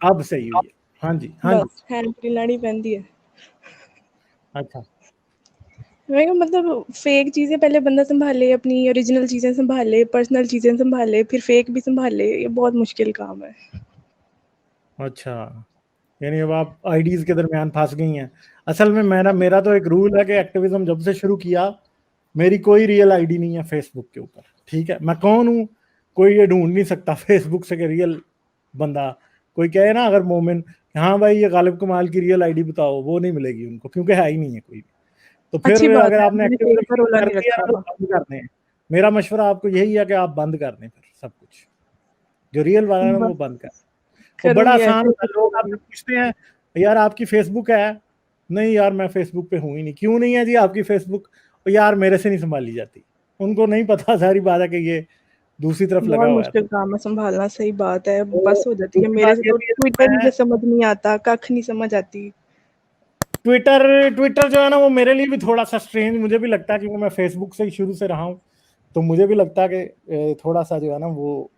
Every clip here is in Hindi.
अब सही हुई है। हाँ जी, हाँ जी। बस हैंड फ्री लानी पैंदी है। अच्छा। मैं कहा मतलब फेक चीज़ें पहले बंदा संभाले, अपनी ओरिजिनल चीज़ें संभाले, पर्सनल चीज़ें संभाले, फिर फेक भी संभाले, ये बहुत मुश्किल काम है। अच्छा, यानी अब आप आईडीज के दरमियान फंस गई हैं। असल में मेरा तो एक रूल है कि एक्टिविज्म जब से शुरू किया, मेरी कोई रियल आईडी नहीं है फेसबुक के ऊपर। ठीक है, मैं कौन हूँ कोई ये ढूंढ नहीं सकता फेसबुक से कि रियल बंदा। कोई कहे ना अगर मोमिन, हाँ भाई ये गालिब कमाल की रियल आईडी बताओ, वो नहीं मिलेगी उनको, क्योंकि है ही नहीं है कोई भी। तो फिर अच्छी बात अगर है, आपने मैंने एक्टिविज्म फेक का शुरू रोला कर नहीं दिया रखा तो हुआ। बंद कर दें। मेरा मशवरा आपको यही है कि आप बंद कर दें, फिर सब कुछ जो रियल वाला है ना वो बस बंद कर। वो बड़ा करूँगी, आसान ऐसे होता ही है, लोग आपसे करूँगी। पूछते हैं यार आपकी फेसबुक है? नहीं यार मैं फेसबुक पे हूँ ही नहीं। क्यों नहीं है जी आपकी फेसबुक? यार मेरे से नहीं संभाली जाती। उनको नहीं पता सारी बात है कि ये दूसरी तरफ लगा बहुत हुआ है। मुश्किल काम है संभालना, सही बात है, तो बस हो जाती है। दूसरी मेरे बात से ये तो भी है कि ट्विटर मैं मुझे समझ नहीं आता, कख नहीं समझ आती। ट्विटर ट्विटर जो है ना वो मेरे लिए भी थोड़ा सा स्ट्रेंज मुझे भी लगता है, क्योंकि मैं फेसबुक से ही शुरू से रहा हूँ। तो मुझे भी लगता है कि थोड़ा सा जो है ना वो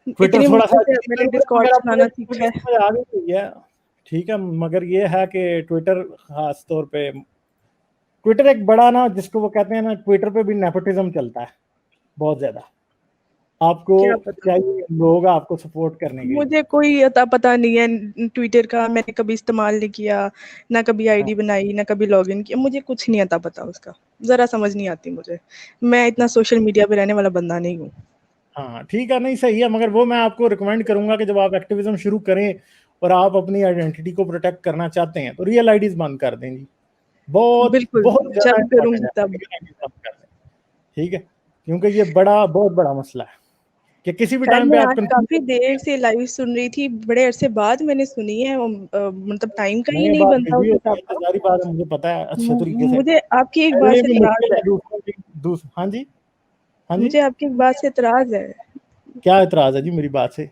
ट्विटर इतनी थोड़ा सा मुश्किल से अजीब मैंने जरूर है, डिस्कॉर्ड मगर अब मुझे चलाना सीखा मुझे है। समझ आ गई है। ठीक है, मगर ये है कि ट्विटर खास तौर पे, ट्विटर एक बड़ा ना जिसको वो कहते हैं ना, ट्विटर पे भी नेपोटिज्म चलता है बहुत ज्यादा। आपको क्या पता, चाहिए लोग आपको सपोर्ट करने के लिए। मुझे कोई अता पता नहीं है ट्विटर का, मैंने कभी इस्तेमाल नहीं किया, ना कभी हाँ, आईडी बनाई, ना कभी लॉगिन किया, मुझे कुछ नहीं आता पता उसका, ज़रा समझ नहीं आती मुझे। मैं इतना सोशल मीडिया पे रहने वाला बंदा नहीं हूँ। हाँ ठीक है, नहीं सही है, मगर वो मैं आपको रिकमेंड करूंगा कि जब आप एक्टिविज्म शुरू करें और आप अपनी आइडेंटिटी को प्रोटेक्ट करना चाहते हैं तो रियल आईडीज बंद कर दें जी। बहुत बिल्कुल, बहुत ज्यादा जब इंपॉर्टेंट करूँगी है, तब। रियल आईडीज बंद कर दें। ठीक है, क्योंकि ये बड़ा बहुत बड़ा मसला है कि किसी भी खैर टाइम पे मैं आप आज काफ़ी देर कंफ्यूज। से लाइव सुन रही थी, बड़े अरसे बाद मैंने सुनी है, मतलब टाइम का ही नहीं, नहीं बात बनता उस बिजी होती हिसाब है, का। इंतजारी बात है, मुझे पता है अच्छे तरीके से। मुझे आपकी एक मेरे बात लिए से भी एतराज़ मुश्किल है, है दूसरों की हाँ जी, हाँ जी। मुझे आपकी एक बात से एतराज़ है। क्या एतराज है जी मेरी बात से?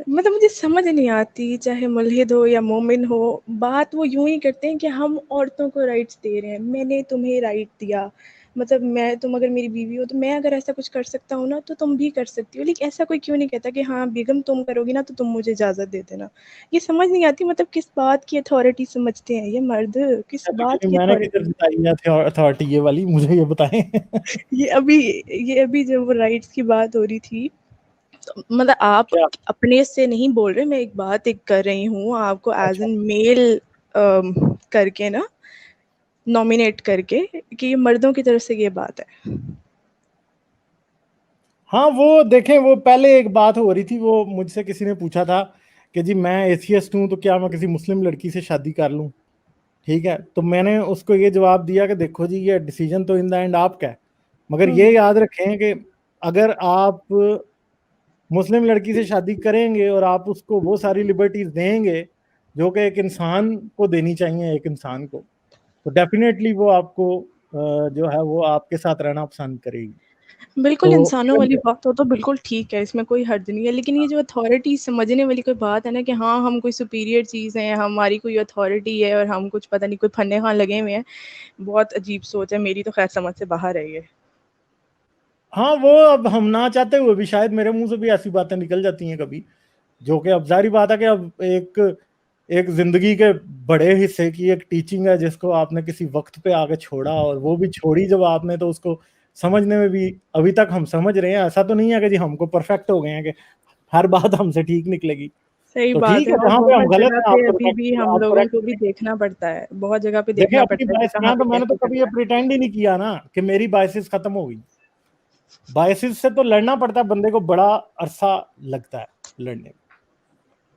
मतलब मुझे समझ नहीं आती, चाहे मुल्हिद हो या मोमिन हो, बात वो यूँ ही करते हैं कि हम औरतों को राइट्स दे रहे हैं, मैंने तुम्हें राइट दिया। मतलब मैं, तुम अगर मेरी बीवी हो तो मैं अगर ऐसा कुछ कर सकता हूँ ना तो तुम भी कर सकती हो। लेकिन ऐसा कोई क्यों नहीं कहता कि हाँ बेगम तुम करोगी ना तो तुम मुझे इजाज़त दे देना। ये समझ नहीं आती, मतलब किस बात की अथॉरिटी समझते हैं ये मर्द, किस तो बात क्योंकि की मैंने किधर अथॉरिटी। बताई है अथॉरिटी ये वाली, मुझे ये बताएं। ये अभी ये अभी जब राइट्स की बात हो रही थी, तो मतलब आप क्या? अपने से नहीं बोल रहे, मैं एक बात एक कर रही हूँ आपको एज अच्छा, एन मेल करके ना, नॉमिनेट करके, कि ये मर्दों की तरफ से ये बात है। हाँ वो देखें, वो पहले एक बात हो रही थी, वो मुझसे किसी ने पूछा था कि जी मैं एथियस्ट हूँ तो क्या मैं किसी मुस्लिम लड़की से शादी कर लूँ? ठीक है, तो मैंने उसको ये जवाब दिया कि देखो जी ये डिसीजन तो इन द एंड आपका है, मगर ये हम्म। याद रखें कि अगर आप मुस्लिम लड़की से शादी करेंगे और आप उसको वो सारी लिबर्टीज देंगे जो कि एक इंसान को देनी चाहिए एक इंसान को, तो डेफिनेटली वो आपको जो है वो आपके साथ रहना पसंद करेगी। बिल्कुल, तो इंसानों वाली बात हो तो बिल्कुल ठीक है, इसमें कोई हर्ज नहीं है, लेकिन ये जो अथॉरिटी समझने वाली कोई बात है ना कि हाँ हम कोई सुपीरियर चीज़ है, हमारी कोई अथॉरिटी है और हम कुछ पता नहीं कोई फन्ने खान लगे हुए हैं, बहुत अजीब सोच है, मेरी तो खैर समझ से बाहर है ये। हाँ वो अब हम ना चाहते हुए भी शायद मेरे मुंह से भी ऐसी बातें निकल जाती हैं कभी, जो कि अब जारी बात है कि अब एक एक जिंदगी के बड़े हिस्से की एक टीचिंग है जिसको आपने किसी वक्त पे आके छोड़ा, और वो भी छोड़ी जब आपने, तो उसको समझने में भी अभी तक हम समझ रहे हैं। ऐसा तो नहीं है कि जी हमको परफेक्ट हो गए हैं कि हर बात हमसे ठीक निकलेगी। सही तो बात ठीक है, है, और जहां पे हम बहुत गलत जगह हैं पे आपको अभी भी हम आप लोगों करेक्ट को भी करें। देखना पड़ता है, बहुत जगह पे देखिए देखना अपनी पड़ता है कि बायस, कहाँ पे मैंने तो कैसे कभी ये करना है। प्रिटेंड ही नहीं किया ना कि मेरी बायसेस खत्म हो गई। बायसेस से तो लड़ना पड़ता है, बंदे को बड़ा अरसा लगता है लड़ने में।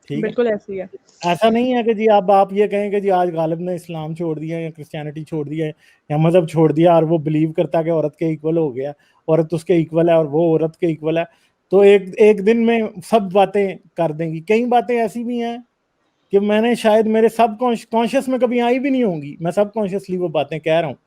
ठीक है, बिल्कुल ऐसे ही है। ऐसा नहीं है कि जी अब आप ये कहें कि जी आज गालिब ने इस्लाम छोड़ दिया या क्रिश्चियनिटी छोड़ दिया या मजहब छोड़ दिया और वो बिलीव करता है कि औरत के इक्वल हो गया, औरत उसके इक्वल है और वो औरत के इक्वल है, तो एक एक दिन में सब बातें कर देंगी। कई बातें ऐसी भी हैं कि मैंने शायद मेरे सब कॉन्शियस में कभी आई भी नहीं होंगी, मैं सब कॉन्शियसली वो बातें कह रहा हूँ,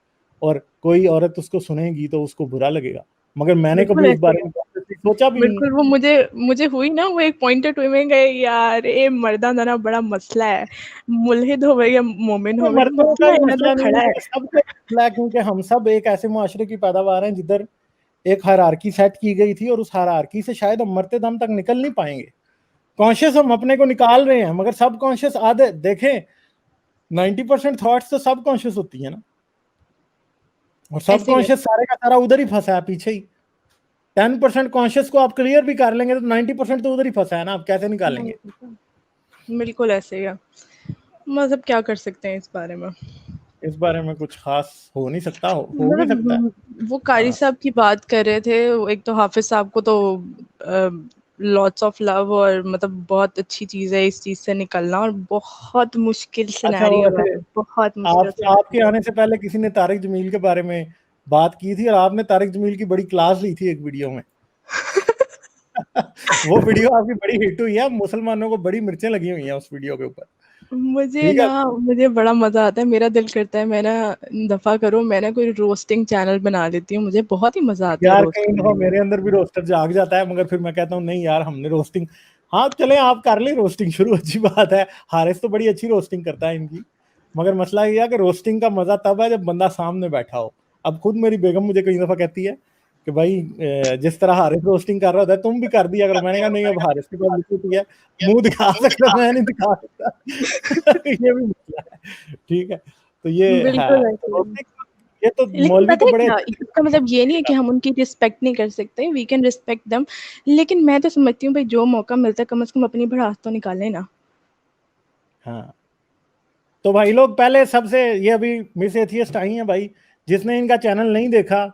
और कोई औरत उसको सुनेगी तो उसको बुरा लगेगा, मगर मैंने बिल्कुल कभी उस ऐसे ही बारे है। में सोचा भी नहीं है। बिल्कुल, वो मुझे मुझे हुई ना, वो एक पॉइंटेड वे में गए यार, ये मर्दा दा ना बड़ा मसला है, मुल्हिद होवे या मोमिन होवे, मर्दों का मसला ही इन्हां दा मसला नहीं खड़ा है, है। ये सबका मसला है, क्योंकि हम सब एक ऐसे मुआशरे की पैदावार हैं जिधर एक हायरार्की सेट की गई थी और उस हायरार्की से शायद हम मरते दम तक निकल नहीं पाएंगे। कॉन्शियस हम अपने को निकाल रहे हैं, मगर सब कॉन्शियस आधे देखें 90% थॉट्स तो सब कॉन्शियस होती है ना, और सब ऐसे ही कॉन्शियस सारे का सारा उधर ही फंसा है पीछे ही। 10% कॉन्शियस को आप क्लियर भी कर लेंगे तो 90% तो उधर ही फंसा है ना, आप कैसे निकालेंगे? है, बिल्कुल ऐसे ही है। मतलब क्या कर सकते हैं इस बारे में? इस बारे में कुछ खास हो नहीं सकता, हो भी सकता है। मतलब वो कारी हाँ। साहब की बात कर रहे थे, एक तो हाफिज साहब को तो लॉट्स ऑफ लव, और मतलब बहुत अच्छी चीज है इस चीज से निकलना, और बहुत मुश्किल अच्छा, वो सिनेरियो वैसे है, बहुत मुश्किल आपके सिनेरियो। आने से पहले किसी ने तारिक जमील के बारे में बात की थी, और आपने तारिक जमील की बड़ी क्लास ली थी एक वीडियो में। वो वीडियो आपकी बड़ी हिट हुई है, मुसलमानों को बड़ी मिर्चें लगी हुई हैं उस वीडियो के ऊपर। मुझे ठीक ना है। मुझे बड़ा मजा आता है, मेरा दिल करता है मैं ना दफा करो, मैं ना कोई रोस्टिंग चैनल बना लेती हूँ, मुझे बहुत ही मजा आता है यार रोस्ट कई करने दफा में। मेरे अंदर भी रोस्टर जाग जाता है, मगर फिर मैं कहता हूँ नहीं यार, हमने रोस्टिंग, हाँ चले आप कर ले रोस्टिंग शुरू, अच्छी बात है। हारिस तो बड़ी अच्छी रोस्टिंग करता है इनकी, मगर मसला ये है कि रोस्टिंग का मजा तब है जब बंदा सामने बैठा हो। अब खुद मेरी बेगम मुझे कई दफा कहती है कि भाई जिस तरह हारिस रोस्टिंग कर रहा था तुम भी कर दिया करो। मैंने कहा नहीं, अब हारिस के पास लिखी है, मुंह दिखा सकता, मैं नहीं दिखा सकता। ये भी मसला है। ठीक है, तो ये है बिल्कुल ऐसे ही। रोस्टिंग। ये तो लेकिन मौलवी पता तो है बड़े क्या, अच्छे इसका मतलब ये नहीं है कि हम उनकी रिस्पेक्ट नहीं कर सकते, वी कैन रिस्पेक्ट देम, लेकिन मैं तो समझती हूँ भाई जो मौका मिलता है कम से कम अपनी भड़ास तो निकालें ना। हाँ। तो भाई लोग पहले सबसे, ये अभी मिस एथियस्ट आई हैं भाई, जिसने इनका चैनल नहीं देखा,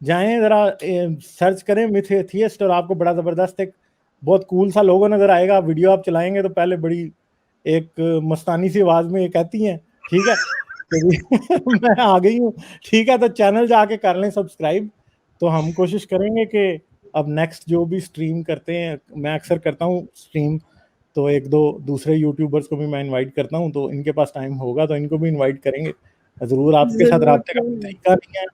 जाएं जरा सर्च करें मिस एथियस्ट, और आपको बड़ा जबरदस्त एक बहुत कूल सा लोगो नजर आएगा। वीडियो आप चलाएंगे तो पहले बड़ी एक मस्तानी सी आवाज में ये कहती हैं, ठीक है, तो मैं आ गई हूँ। ठीक है, तो चैनल जाके कर लें सब्सक्राइब। तो हम कोशिश करेंगे कि अब नेक्स्ट जो भी स्ट्रीम करते हैं, मैं अक्सर करता हूँ स्ट्रीम, तो एक दो दूसरे यूट्यूबर्स को भी मैं इनवाइट करता हूँ, तो इनके पास टाइम होगा तो इनको भी इनवाइट करेंगे ज़रूर। आपके साथ जरूर रब्ते का क्यों नहीं। तरीका नहीं है,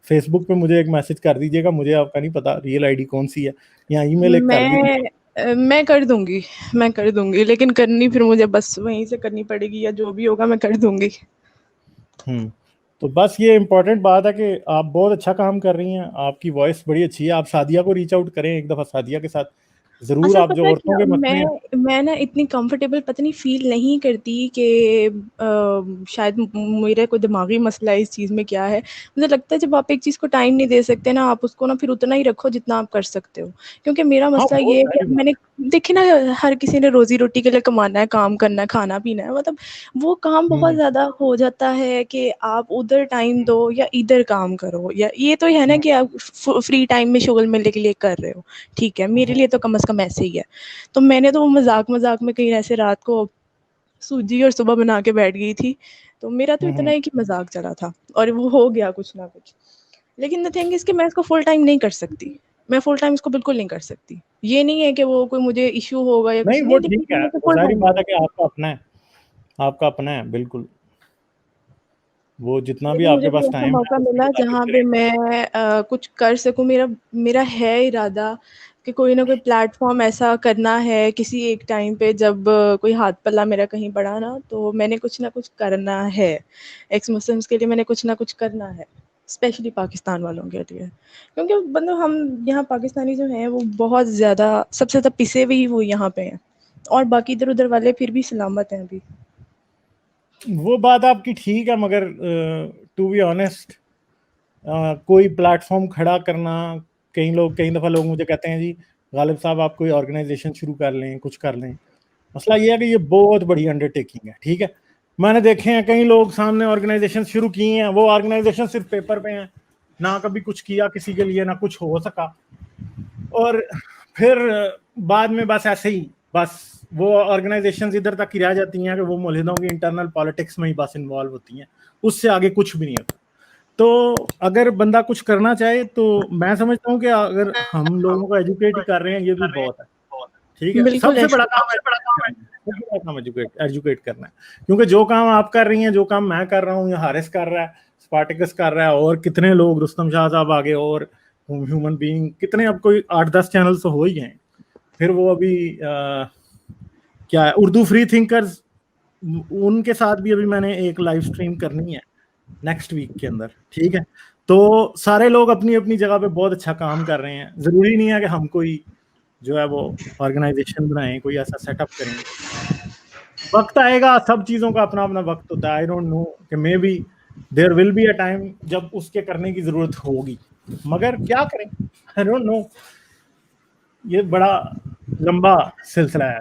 फेसबुक पे मुझे एक मैसेज कर दीजिएगा, मुझे आपका नहीं पता रियल आईडी कौन सी है, या ईमेल एक कर दीजिए। मैं कर दूंगी, मैं कर दूंगी, लेकिन करनी फिर मुझे बस वहीं से करनी पड़ेगी, या जो भी होगा मैं कर दूंगी। हम्म। तो बस ये इम्पोर्टेंट बात है कि आप बहुत अच्छा काम कर रही हैं, आपकी वॉइस बड़ी अच्छी है। आप सादिया को रीच आउट करें एक दफ़ा, सादिया के साथ ज़रूर, असल आप पता जो है औरतों क्या, के मसले हैं। मैं ना इतनी कंफर्टेबल पता नहीं फील नहीं करती कि शायद मेरा कोई दिमागी मसला है इस चीज़ में क्या है। मुझे लगता है जब आप एक चीज़ को टाइम नहीं दे सकते ना, आप उसको ना फिर उतना ही रखो जितना आप कर सकते हो। क्योंकि मेरा हाँ, मसला वो ये है कि जाहिर बात मैंने देखिए ना, हर किसी ने रोजी रोटी के लिए कमाना है, काम करना है, खाना पीना है, मतलब वो काम है। बहुत ज़्यादा हो जाता है कि आप उधर टाइम दो या इधर काम करो, या ये तो है ना कि आप फ्री टाइम में शुगल मिलने के लिए कर रहे हो। ठीक है, मेरे लिए तो कम से कम ऐसे ही है। तो मैंने तो मज़ाक-मज़ाक में कहीं ऐसे रात को सूजी और सुबह बना के बैठ गई थी। तो मेरा तो इतना हम्म। है कि मज़ाक चला था, और वो हो गया कुछ ना कुछ। लेकिन द थिंग इज़ कि मैं इसको फुल टाइम नहीं कर सकती। मैं फुल टाइम इसको बिल्कुल नहीं कर सकती। ये नहीं है कि वो कोई मुझे इश्यू होगा या नहीं कुछ वो नहीं, ठीक लेकिन है, मैं तो वो फुल सारी टाइम बात नहीं है कर कि सकती। आपका अपना है, आपका अपना है बिल्कुल। वो जितना भी लेकिन मुझे आपके कोई पास ऐसा टाइम है मौका उसके मिला मुताबिक जहाँ पे करें। मैं कुछ कर सकूँ, मेरा मेरा है इरादा कि कोई ना कोई प्लेटफ़ॉर्म ऐसा करना है किसी एक टाइम पे, जब कोई हाथ पल्ला मेरा कहीं पड़ा ना, तो मैंने कुछ ना कुछ करना है। एक्स मुस्लिम्स के लिए मैंने कुछ ना कुछ करना है, स्पेशली पाकिस्तान वालों के लिए। क्योंकि मतलब हम यहाँ पाकिस्तानी जो हैं वो बहुत ज़्यादा सबसे ज़्यादा पिसे हुए ही वो यहाँ पे हैं, और बाकी इधर-उधर वाले फिर भी सलामत हैं अभी। वो बात आपकी ठीक है, मगर टू बी ऑनेस्ट, कोई प्लेटफॉर्म खड़ा करना, कई दफ़ा लोग मुझे कहते हैं जी गालिब साहब आप कोई ऑर्गेनाइजेशन शुरू कर लें, कुछ कर लें। मसला ये है कि ये बहुत बड़ी अंडरटेकिंग है। ठीक है, मैंने देखे हैं कई लोग सामने ऑर्गेनाइजेशन शुरू किए हैं, वो ऑर्गेनाइजेशन सिर्फ पेपर पे हैं, ना कभी कुछ किया किसी के लिए, ना कुछ हो सका, और फिर बाद में बस ऐसे ही, बस वो ऑर्गेनाइजेशंस इधर तक ही रह जाती हैं कि वो मुल्हिदों की इंटरनल पॉलिटिक्स में ही बस इन्वॉल्व होती हैं, उससे आगे कुछ भी नहीं होता। तो अगर बंदा कुछ करना चाहे तो मैं समझता हूँ कि अगर हम लोगों को एजुकेट ही कर रहे हैं ये भी बहुत है। ठीक है, बिल्कुल सबसे बड़ा ऐसे काम सबसे बड़ा काम एजुकेट एजुकेट करना है, क्योंकि जो काम आप कर रही हैं, जो काम मैं कर रहा हूँ, या हारिस कर रहा है, स्पार्टिकस कर रहा है, और कितने लोग, रुस्तम शाह साहब आगे, और ह्यूमन बीइंग कितने, अब कोई 8-10 चैनल तो हो ही गए। फिर वो अभी क्या है, उर्दू फ्री थिंकर्स, उनके साथ भी अभी मैंने एक लाइव स्ट्रीम करनी है नेक्स्ट वीक के अंदर। ठीक है, तो सारे लोग अपनी अपनी जगह पे बहुत अच्छा काम कर रहे हैं, जरूरी नहीं है कि हम कोई जो है वो ऑर्गेनाइजेशन बनाएं, कोई ऐसा सेटअप करें। वक्त आएगा, सब चीज़ों का अपना अपना वक्त होता है। आई डोंट नो कि maybe there will be a time जब उसके करने की ज़रूरत होगी, मगर क्या करें, आई डोंट नो। ये बड़ा लंबा सिलसिला है।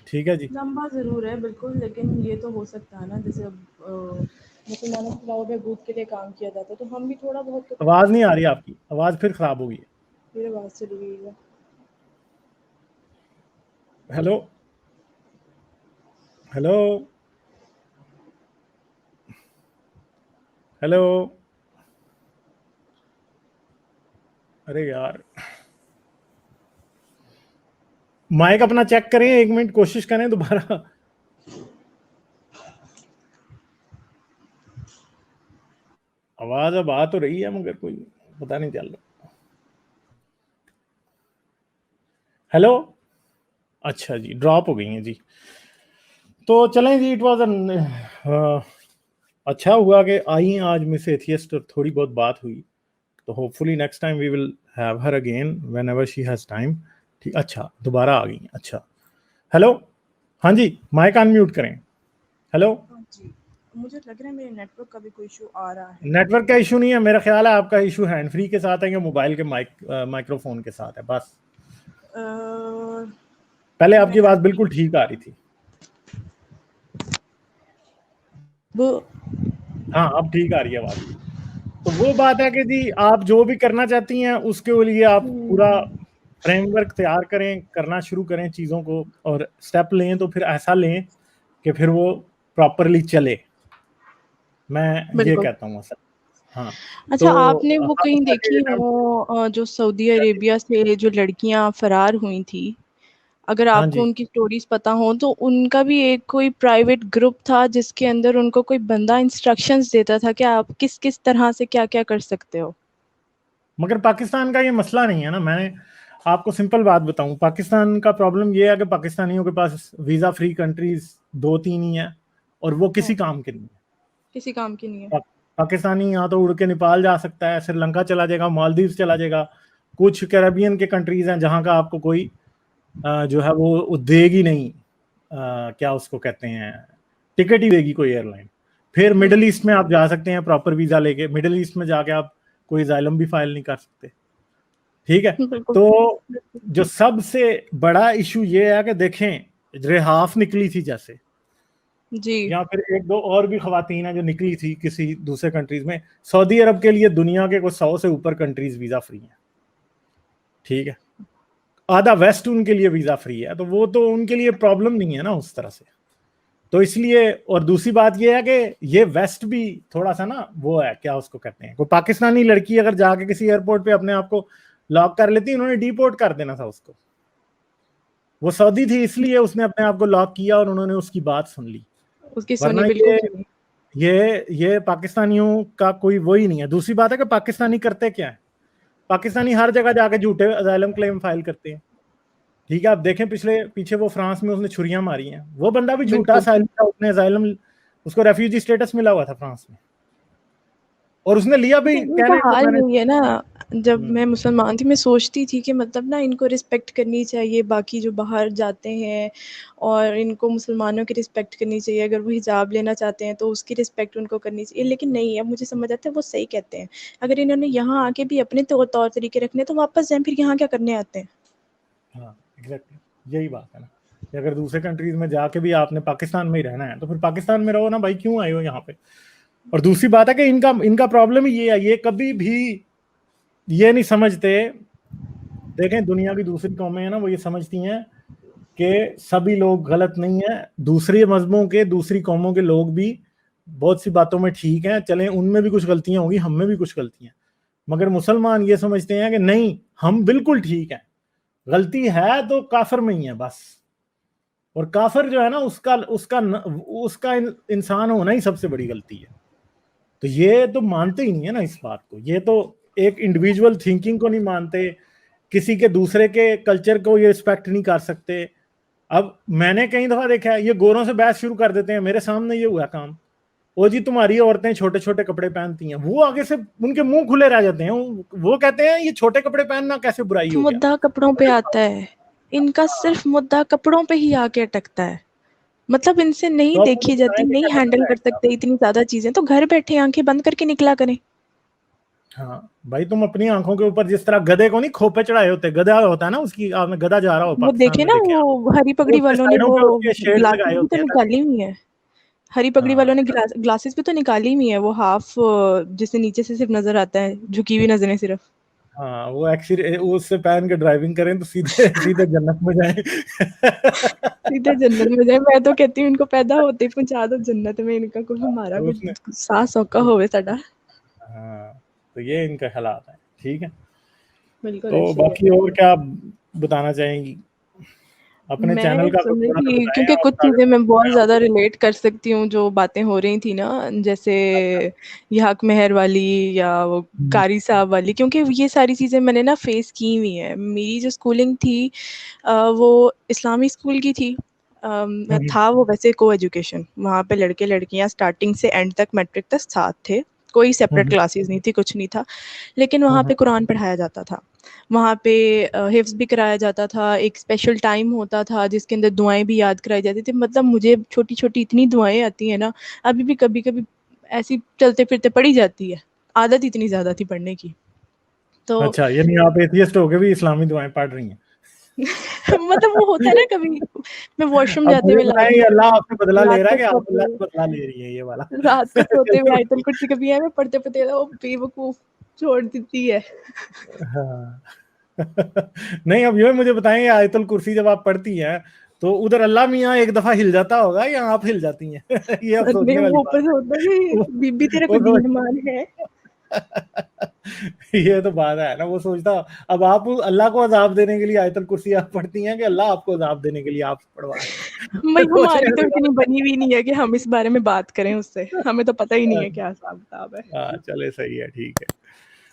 ठीक है जी। लंबा ज़रूर है बिल्कुल, लेकिन ये तो हो सकता है ना, जैसे अब मुसलमानों के खिलाफ महबूब के लिए काम किया जाता है, तो हम भी थोड़ा बहुत तो कर आवाज़ नहीं सकते आ हैं। रही आपकी, आवाज़ फिर ख़राब हो गई है। फिर आवाज़ चली गई है। हेलो हेलो हेलो, अरे यार, माइक अपना चेक करें, 1 मिनट कोशिश करें दोबारा। आवाज अब आ तो रही है मगर कोई पता नहीं चल रहा। हेलो, अच्छा जी, ड्रॉप हो गई है जी। तो चलें जी, इट वाज एन अच्छा हुआ कि आई हैं आज मिस एथियस्ट और थोड़ी बहुत बात हुई। तो hopefully next time we will have her again whenever she has time. ठीक, अच्छा दोबारा आ गई। अच्छा, हेलो, हाँ जी, माइक अनम्यूट करें। हेलो। हाँ जी, मुझे लग रहा है मेरे नेटवर्क का भी कोई इशू आ रहा है। नेटवर्क का इशू नहीं है, मेरा ख्याल है आपका इशू हैंड फ्री के साथ है या मोबाइल के माइक्रोफोन के साथ है बस। अ, पहले आपकी मैं आवाज बिल्कुल ठीक आ रही थी। वो हाँ, अब ठीक आ रही है आवाज। तो वो बात है कि जी आप जो भी करना चाहती हैं उसके लिए आप पूरा फ्रेमवर्क तैयार करें, करना शुरू करें चीज़ों को, और स्टेप लें तो फिर ऐसा लें कि फिर वो प्रॉपरली चले। मैं ये बिल्कुल। कहता हूँ सर। हाँ। अच्छा, आपने तो वो कहीं देखी हो जो सऊदी अरेबिया से जो लड़कियां फरार हुई थी, अगर हाँ आपको जी, उनकी स्टोरीज पता हो, तो उनका भी एक कोई प्राइवेट ग्रुप था जिसके अंदर उनको कोई बंदा इंस्ट्रक्शंस देता था कि आप किस किस तरह से क्या क्या कर सकते हो। मगर पाकिस्तान का ये मसला नहीं है ना। मैंने आपको सिंपल बात बताऊं, पाकिस्तान का प्रॉब्लम ये है कि पाकिस्तानियों के पास वीजा फ्री कंट्रीज 2-3 ही है, और वो हाँ, किसी काम के नहीं है। किसी काम की नहीं है। पाकिस्तानी यहाँ तो उड़ के नेपाल जा सकता है, श्रीलंका चला जाएगा, मालदीव चला जाएगा। कुछ कैरेबियन के कंट्रीज हैं जहाँ का आपको कोई जो है वो देगी नहीं, क्या उसको कहते हैं, टिकट ही देगी कोई एयरलाइन। फिर मिडिल ईस्ट में आप जा सकते हैं प्रॉपर वीजा लेके, मिडिल ईस्ट में जाके आप कोई जाइलम भी फाइल नहीं कर सकते। ठीक है। बिल्कुल। तो जो सबसे बड़ा इशू ये है कि देखें, रेहाफ निकली थी जैसे, जी। या फिर एक दो और भी खवातीन है जो निकली थी किसी दूसरे कंट्रीज में। सऊदी अरब के लिए दुनिया के कुछ 100 से ऊपर कंट्रीज वीजा फ्री हैं। ठीक है, आधा वेस्ट उनके लिए वीजा फ्री है, तो वो तो उनके लिए प्रॉब्लम नहीं है ना उस तरह से। तो इसलिए, और दूसरी बात ये है कि ये वेस्ट भी थोड़ा सा ना वो है, क्या उसको कहते हैं, कोई पाकिस्तानी लड़की अगर जाके किसी एयरपोर्ट पे अपने आप को लॉक कर लेती, उन्होंने डिपोर्ट कर देना था उसको। वो सऊदी थी इसलिए उसने अपने आप को लॉक किया और उन्होंने उसकी बात सुन ली। उसकी वरना सुनी, बिल्कुल सुनी। ये पाकिस्तानियों का कोई वो ही नहीं है। दूसरी बात है कि पाकिस्तानी करते क्या है, पाकिस्तानी हर जगह जाके झूठे अजाइलम क्लेम फाइल करते हैं। ठीक है, आप देखें पिछले पीछे वो फ्रांस में उसने छुरियां मारी हैं, वो बंदा भी झूठा बिल्कुल। असाइलम था, उसने अजाइलम, उसको रेफ्यूजी स्टेटस मिला हुआ था फ्रांस में, और उसने लिया भी, लेकिन इनका कहने को हाल मैंने। यही है ना, जब हम्म, मैं मुसलमान थी मैं सोचती थी कि मतलब ना इनको रिस्पेक्ट करनी चाहिए, बाकी जो बाहर जाते हैं और इनको मुसलमानों की रिस्पेक्ट करनी चाहिए, अगर वो हिजाब लेना चाहते हैं तो उसकी रिस्पेक्ट उनको करनी चाहिए। लेकिन नहीं, अब मुझे समझ आता है वो सही कहते हैं। अगर इन्होंने यहाँ आके भी अपने तौर तौर तरीके रखने तो वापस जाएं, फिर यहाँ क्या करने आते हैं। हाँ एग्जैक्टली, यही बात है ना, कि अगर दूसरे कंट्रीज में जाके भी आपने पाकिस्तान में ही रहना है तो फिर पाकिस्तान में रहो ना भाई, क्यों आए हो यहाँ पे। और दूसरी बात है कि इनका इनका प्रॉब्लम ही ये है, ये कभी भी ये नहीं समझते। देखें, दुनिया की दूसरी कौमें हैं ना, वो ये समझती हैं कि सभी लोग गलत नहीं है, दूसरे मजहबों के, दूसरी कौमों के लोग भी बहुत सी बातों में ठीक हैं, चलें उनमें भी कुछ गलतियां होंगी, हम में भी कुछ गलतियां। मगर मुसलमान ये समझते हैं कि नहीं, हम बिल्कुल ठीक हैं, गलती है तो काफिर में ही है बस। और काफिर जो है ना, उसका उसका उसका इंसान होना ही सबसे बड़ी गलती है। तो ये तो मानते ही नहीं है ना इस बात को, ये तो एक इंडिविजुअल थिंकिंग को नहीं मानते, किसी के दूसरे के कल्चर को ये रिस्पेक्ट नहीं कर सकते। अब मैंने कई दफा देखा है, ये गोरों से बहस शुरू कर देते हैं, मेरे सामने ये हुआ काम, ओ जी तुम्हारी औरतें छोटे छोटे कपड़े पहनती हैं, वो आगे से उनके मुंह खुले रह जाते हैं, वो कहते हैं ये छोटे कपड़े पहनना कैसे बुराई हो गया। मुद्दा कपड़ों पे आता है। इनका सिर्फ मुद्दा कपड़ों पे ही आके अटकता है। मतलब इनसे नहीं तो आप मुझे देखी जाती, बताएं कि नहीं कैसे हैंडल कर बताएंगे आप? सकते इतनी ज़्यादा चीज़ें, तो घर बैठे आँखें बंद करके निकला करें। हाँ भाई, तुम अपनी आंखों के ऊपर जिस तरह गधे को नहीं खोपे चढ़ाए होते, गधा होता है ना, उसकी आपने गधा जा रहा हो वो पाकिस्तान देखे में ना, देखे आप, वो हरी तो पगड़ी उसके वालों ने साइडों वो पे उसके शेड्स ग्लासेस लगाए भी तो होते हैं ताकि, निकाली हुई है। हरी पगड़ी वालों हाँ ने ग्लासेस भी तो निकाली हुई है, वो हाफ जिससे नीचे से सिर्फ नजर आता है, झुकी हुई नजरें सिर्फ। हाँ, वो एक्चुअली वो उससे पहन के ड्राइविंग करें तो सीधे सीधे जन्नत में जाएं। सीधे जन्नत में जाए। मैं तो कहती हूँ इनको पैदा होते ही पहुंचा दो जन्नत में, इनका कोई हमारा तो उसने, कोई सांस सौका होवे साडा। हाँ, तो ये इनका हालात है। ठीक है, बिल्कुल तो ऐसे ही है। बाकी और क्या बताना चाहेंगी? अपने मैं चैनल का कुछ समझ थोड़ा सा रही, बताएं, क्योंकि और कुछ आगे चीज़ें मैं बहुत मैं ज़्यादा आपको। रिलेट कर सकती हूँ जो बातें हो रही थी ना, जैसे ये हक मेहर वाली या वो कारी साहब वाली, क्योंकि ये सारी चीज़ें मैंने ना फेस की हुई हैं। मेरी जो स्कूलिंग थी वो इस्लामी स्कूल की थी। था वो वैसे को एजुकेशन, वहाँ पे लड़के लड़कियाँ स्टार्टिंग से एंड तक मैट्रिक तक साथ थे, कोई सेपरेट क्लासेस नहीं थी, कुछ नहीं था। लेकिन वहाँ पे कुरान पढ़ाया जाता था, वहाँ पे हिफ्ज़ भी कराया जाता था, एक स्पेशल टाइम होता था जिसके अंदर दुआएं भी याद कराई जाती थी। मतलब मुझे छोटी छोटी इतनी दुआएं आती हैं ना, अभी भी कभी कभी ऐसी चलते फिरते पढ़ी जाती है, आदत इतनी ज़्यादा थी पढ़ने की। तो अच्छा, यानी आप एथियस्ट होके भी इस्लामी दुआएं पढ़ रही हैं? मतलब वो होता है ना कभी, मैं वॉशरूम अब जाते मुझे हुए बताएं, ये अल्लाह लाइट, आपसे बदला ले रात रहा है को कि आप सोते अल्लाह हुए, से बदला ले रही हैं, ये वाला? रात को सोते हुए चलिए। आयतुल कुर्सी कभी है मैं पढ़ते पढ़ते वो बेवकूफ छोड़ देती है। हाँ। नहीं, अब ये मुझे बताएं, ये आयतुल कुर्सी जब आप पढ़ती हैं तो उधर अल्लाह मियाँ एक दफा हिल जाता होगा या आप हिल जाती हैं? ये अब नहीं सोचने वाली वो बात ऊपर से होता है है। कि बीबी तेरा वो कोई सोच, दीन मान है। ये तो बात है ना, वो सोचता, अब आप अल्लाह को अजाब देने के लिए आयतुल कुर्सी आप पढ़ती हैं कि अल्लाह आपको अजाब देने के लिए आप पढ़वा रहे हैं? भाई सोचने हमारी तो वाली इतनी बात बनी हुई नहीं है कि हम इस बारे में बात करें उससे, हमें तो पता ही नहीं है। है क्या हिसाब किताब है। हाँ, चले, सही है, ठीक है।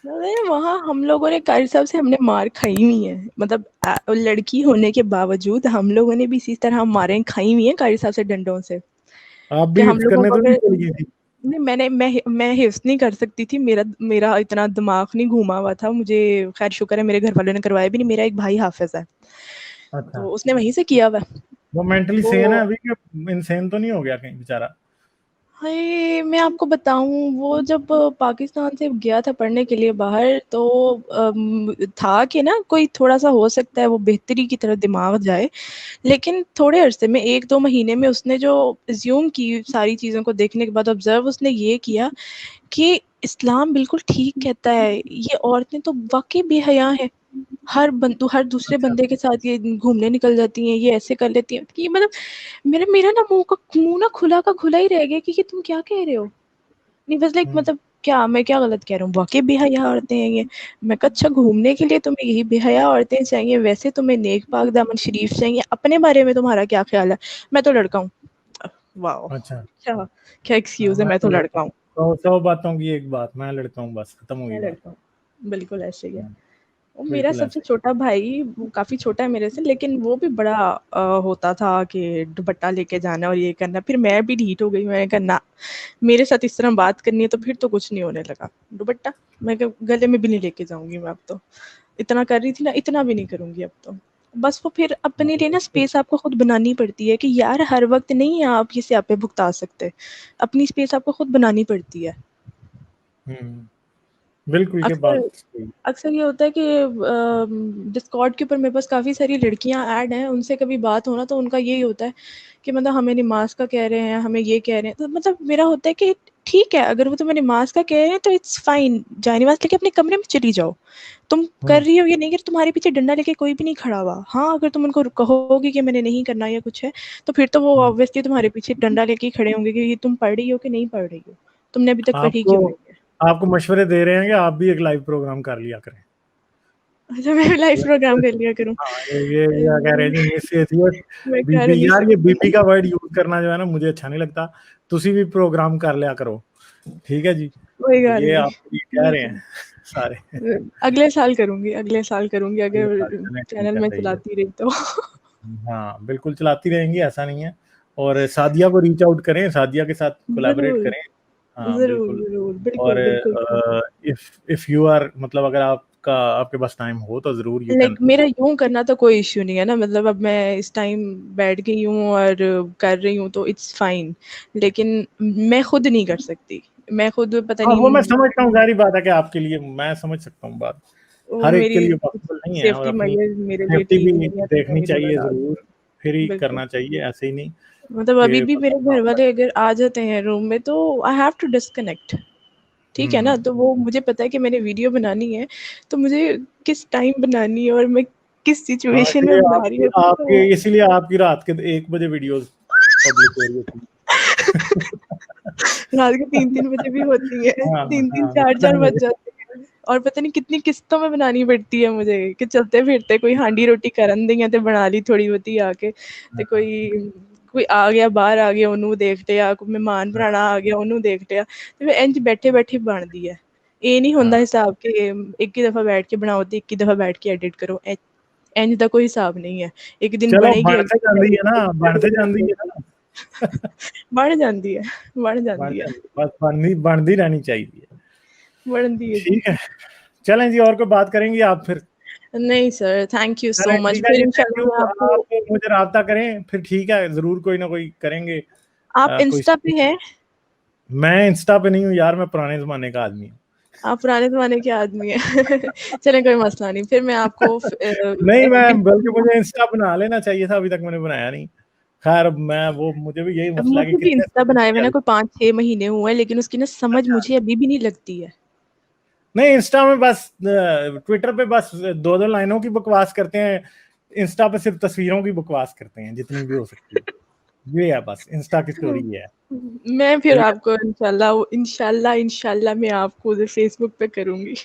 अरे वहाँ हम लोगों ने कारी साहब से हमने मार खाई हुई है, मतलब लड़की होने के बावजूद हम लोगों ने भी इसी तरह मारें खाई हुई हैं कारी साहब से डंडों से। आप कि भी हम हिफ्स लोगों करने को तो नहीं अगर चली गई थी? नहीं, मैं हिफ्स नहीं कर सकती थी, मेरा मेरा इतना दिमाग नहीं घूमा हुआ था मुझे। खैर शुक्र है मेरे घर वालों ने करवाया भी नहीं, मेरा एक भाई हाफिज है अच्छा, तो उसने वहीं से किया हुआ है। वो मेंटली सेन है वो अभी कि इनसेन तो नहीं हो गया कहीं बेचारा? हाय मैं आपको बताऊँ, वो जब पाकिस्तान से गया था पढ़ने के लिए बाहर, तो था कि ना कोई थोड़ा-सा हो सकता है वो बेहतरी की तरफ दिमाग जाए। लेकिन थोड़े अरसे में 1-2 महीने में उसने जो अज़्यूम की सारी चीज़ों को देखने के बाद ऑब्ज़र्व उसने ये किया कि इस्लाम बिल्कुल ठीक कहता है, ये औरतें तो वाक़ई बेहया हैं। हर दूसरे अच्छा। बंदे के साथ ये घूमने निकल जाती हैं, ये ऐसे कर लेती हैं कि मतलब मेरा मेरा ना मुँह ना खुला का खुला ही रह गया कि तुम क्या कह रहे हो? नहीं वाज़ लाइक हम्म। मतलब क्या मैं क्या गलत कह रहा हूँ? वाक़ई बेहया औरतें हैं ये। मैं कहा अच्छा घूमने के लिए तुम्हें यही बेहया औरतें चाहिए, वैसे तुम्हें नेक पाक दामन शरीफ चाहिए, अपने बारे में तुम्हारा क्या ख़्याल है? मैं तो लड़का हूँ। वाओ! अच्छा। अच्छा, क्या हाँ, एक्सक्यूज़ है, मैं मैं तो तो लड़का हूँ। 100 बातों की एक बात, मैं लड़का हूँ, बस खत्म हुई मैं बात। लड़का हूँ। बिल्कुल ऐसे ही है। और मेरा बिल्कुल सबसे ऐसे। छोटा भाई वो काफ़ी छोटा है मेरे से, लेकिन वो भी बड़ा होता था कि दुपट्टा लेके जाना और ये करना। फिर मैं भी ढीठ हो गई, मैंने कहा ना, मेरे साथ इस तरह बात करनी है तो फिर तो कुछ नहीं होने लगा। दुपट्टा मैं कहा गले में भी नहीं लेके जाऊँगी मैं अब तो। इतना कर रही थी ना, इतना भी नहीं करूँगी अब तो। बस वो फिर अपने लिए ना स्पेस आपको खुद बनानी पड़ती है कि यार हर वक़्त नहीं आप ये स्यापे भुगता सकते। अपनी स्पेस आपको खुद बनानी पड़ती है। बिल्कुल, ये अक्सर बात सही। अक्सर ये होता है कि डिस्कॉर्ड के ऊपर मेरे पास काफ़ी सारी लड़कियां ऐड हैं, उनसे कभी बात हो ना तो उनका यही होता है कि मतलब हमें नमाज का कह रहे हैं, हमें ये कह रहे हैं, तो मतलब मेरा होता है कि ठीक है अगर वो तुम्हें नमाज का कह रहे हैं तो इट्स फाइन, जाए नमाज लेके अपने कमरे में चली जाओ। तुम कर हम्म। रही हो ये नहीं कि तुम्हारे पीछे डंडा लेके कोई भी नहीं खड़ा हुआ। हाँ अगर तुम उनको कहोगे कि मैंने नहीं करना या कुछ है, तो फिर तो वो हम्म। ऑब्वियसली तुम्हारे पीछे डंडा लेके ही खड़े होंगे कि ये तुम पढ़ रही हो कि नहीं पढ़ रही हो, तुमने अभी तक पढ़ी आपको क्यों नहीं है। आपको मशवरे दे रहे हैं कि आप भी एक लाइव प्रोग्राम कर लिया करें। अच्छा मैं भी लाइव प्रोग्राम कर लिया करूँ। हाँ, ये क्या कह रहे हैं जी, मिस एथियस मैं कर बीबी, नहीं यार ये सकती। बीबी का वर्ड यूज करना जो है ना मुझे अच्छा नहीं लगता। तुसी भी प्रोग्राम कर लिया करो, ठीक है जी। कोई तो गल ये नहीं, आप ये कह रहे हैं बिल्कुल। सारे। अगले साल करूँगी, अगले साल करूँगी अगले अगर साल चलें, ठीक चैनल है, मैं सही है। चलाती रही तो। हाँ, बिल्कुल चलाती रहेंगी, ऐसा नहीं है। और सादिया को रीच आउट करें, सादिया के साथ कोलैबोरेट ज़रूर, करें। हाँ, ज़रूर, बिल्कुल। ज़रूर, और बिल्कुल, बिल्कुल। इफ यू आर, मतलब अगर आप आपके पास टाइम हो तो ज़रूर यू लाइक कैन। मेरा यूँ करना तो कोई इश्यू नहीं है ना, मतलब अब मैं इस टाइम बैठ गई हूँ और कर रही हूँ तो इट्स फाइन, लेकिन मैं खुद नहीं कर सकती। मैं खुद पता हाँ, वो मैं नहीं, समझता हूँ, ज़ाहिर बात है कि आपके लिए मैं समझ सकता हूँ बात। वो हर एक के मेरी लिए पॉसिबल नहीं है, और सेफ्टी अपनी मेजर्स मेरे लिए सेफ्टी ठीक भी नहीं है, तो मैं देखनी नहीं थोड़ा चाहिए डालती ज़रूर, हूँ। फिर ही बिल्कुल। करना चाहिए, ऐसे ही नहीं मतलब अभी कि भी मेरे मतलब घर आप। वाले अगर आ जाते हैं रूम में तो आई हैव टू डिस्कनेक्ट, ठीक है ना? हुँ। तो वो मुझे पता है कि मैंने वीडियो बनानी है, तो मुझे किस टाइम बनानी है और मैं किस हाँ, सिचुएशन में बना रही होती हूँ, तो इसीलिए आपकी रात के 1 बजे वीडियोज़ पब्लिक हो रही होती रात के 3-3 बजे भी होती है, हाँ, 3-3 हाँ, पता 4-4 है बज मुझे। जाते हैं और पता नहीं कितनी किस्तों में बनानी पड़ती है मुझे कि चलते-फिरते कोई हांडी-रोटी करन दी ते बना ली थोड़ी बहुती आके, ते हाँ, कोई कोई आ गया बाहर आ गया ਉਹਨੂੰ ਦੇਖ ਲਿਆ, ਕੋਈ ਮਹਿਮਾਨ हाँ, ਬਣਾਣਾ ਆ ਗਿਆ ਉਹਨੂੰ ਦੇਖ ਲਿਆ, ਤੇ ਫਿਰ ਇੰਝ ਬੈਠੇ-ਬੈਠੇ ਬਣਦੀ ਹੈ। ਇਹ ਨਹੀਂ ਹੁੰਦਾ हाँ। ਹਿਸਾਬ ਕਿ ਇੱਕ ਹੀ ਦਫ਼ਾ ਬੈਠ ਕੇ ਬਣਾਓ ਤੇ ਇੱਕ ਹੀ ਦਫ਼ਾ ਬੈਠ ਕੇ ਐਡਿਟ ਕਰੋ, ਇੰਝ ਦਾ ਕੋਈ ਹਿਸਾਬ ਨਹੀਂ ਹੈ। ਇੱਕ ਦਿਨ चलो ਬਣੇਗੀ, बन ਅਗਲੇ ते ਦਿਨ जांदी है ना, बन ते जांदी edit है ना। ਬਣ ਜਾਂਦੀ ਹੈ, ਬਣ बन ਜਾਂਦੀ ਹੈ, जांदी, बस बनदी रहनी चाहिए। ਬਣਦੀ है जी। ठीक है, चलें जी, और कोई बात करेंगी आप फिर? नहीं सर, थैंक यू सो चलें मच। ठीक है फिर जी, थैंक इंशाल्लाह यू। मैं आपको, आप मुझे राब्ता करें, फिर ठीक है, ज़रूर कोई ना कोई करेंगे। आप कोई इंस्टा पे हैं? मैं इंस्टा पे नहीं हूँ यार, मैं पुराने ज़माने का आदमी हूँ। आप पुराने ज़माने के आदमी हैं। चलें कोई मसला नहीं। फिर मैं आपको नहीं, मैं बल्कि बिल्कुल, मुझे इंस्टा बना लेना चाहिए था, अभी तक मैंने बनाया नहीं। ख़ैर अब मैं वो मुझे भी यही मसला है कि मुझे भी कितने इंस्टा सोशल बनाए हुए ना मीडिया। कोई 5-6 महीने हुए हैं, लेकिन उसकी ना समझ अच्छा, मुझे अभी भी नहीं लगती है। नहीं इंस्टा में बस ट्विटर पे बस 2-2 लाइनों की बकवास करते हैं, इंस्टा पे सिर्फ़ तस्वीरों की बकवास करते हैं, जितनी भी हो सकती है। ये है बस, इंस्टा की स्टोरी ये है। मैं फिर ठीक है? आपको इंशाल्लाह इंशाल्लाह इंशाल्लाह मैं आपको उधर फ़ेसबुक पे करूँगी।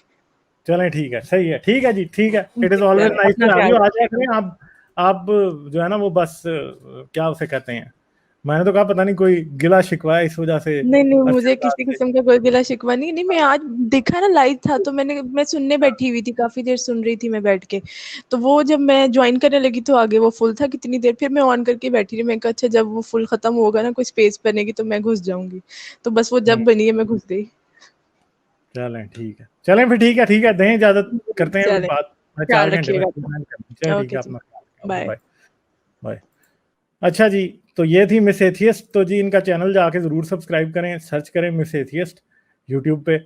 चलें ठीक है, सही है। ठीक है जी, ठीक है। इट इज़ जी ऑलवेज़ सर, नाइस अपना टू हैव ख़्याल यू। आ जाया रखिएगा। करें आप जो है ना वो बस क्या उसे कहते हैं? मैंने तो कहा पता नहीं कोई गिला-शिकवा है इस वज़ह से नहीं, नहीं, मुझे अरशद किसी आपसे। किस्म का कोई गिला-शिकवा नहीं, नहीं मैं आज देखा ना लाइव था तो मैं सुनने बैठी हुई थी, काफ़ी देर सुन रही थी मैं बैठ के। तो वो जब मैं जॉइन करने लगी तो आगे वो फुल था कितनी देर, फिर मैं ऑन करके बैठी रही, मैंने कहा अच्छा जब वो फुल खत्म होगा ना कोई स्पेस बनेगी तो मैं घुस जाऊँगी। तो बस वो हुँ, जब बनी है मैं घुस गई। चलें ठीक है। चलें फिर ठीक है, दें इजाज़त, करते हैं फिर चलें, बात। मैं 4 ख्याल घंटे में रखिएगा फिर ज्वाइन करनी। चलें अपना। ठीक ओके है, जी, अपना ख्याल रखें। Okay, bye. Bye, bye. अच्छा जी, तो ये थी मिस एथियस्ट। तो जी इनका चैनल जाके ज़रूर सब्सक्राइब करें, सर्च करें मिस एथियस्ट यूट्यूब पे,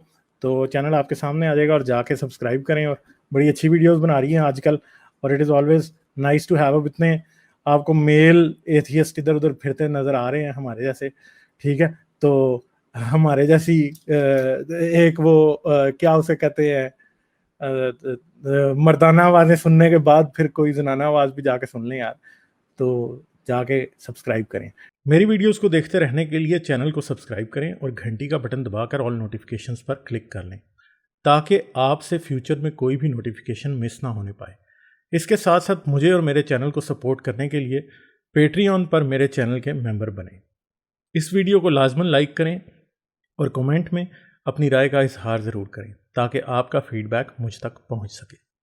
तो चैनल आपके सामने आ जाएगा और जाके सब्सक्राइब करें। और बड़ी अच्छी वीडियोज़ बना रही हैं आजकल, और it is always nice to have इतने आपको मेल एथियस्ट इधर-उधर फिरते नज़र आ रहे हैं हमारे जैसे, ठीक है? तो हमारे जैसी एक वो क्या उसे कहते हैं मर्दाना आवाज़ें सुनने के बाद फिर कोई ज़नाना आवाज़ भी जाके सुन लें यार। तो जाके सब्सक्राइब करें। मेरी वीडियोस को देखते रहने के लिए चैनल को सब्सक्राइब करें और घंटी का बटन दबाकर ऑल नोटिफिकेशंस पर क्लिक कर लें, ताकि आपसे फ्यूचर में कोई भी नोटिफिकेशन मिस ना होने पाए। इसके साथ साथ मुझे और मेरे चैनल को सपोर्ट करने के लिए पेट्रियन पर मेरे चैनल के मेंबर बनें। इस वीडियो को लाजमन लाइक करें और कमेंट में अपनी राय का इजहार ज़रूर करें, ताकि आपका फीडबैक मुझ तक पहुंच सके।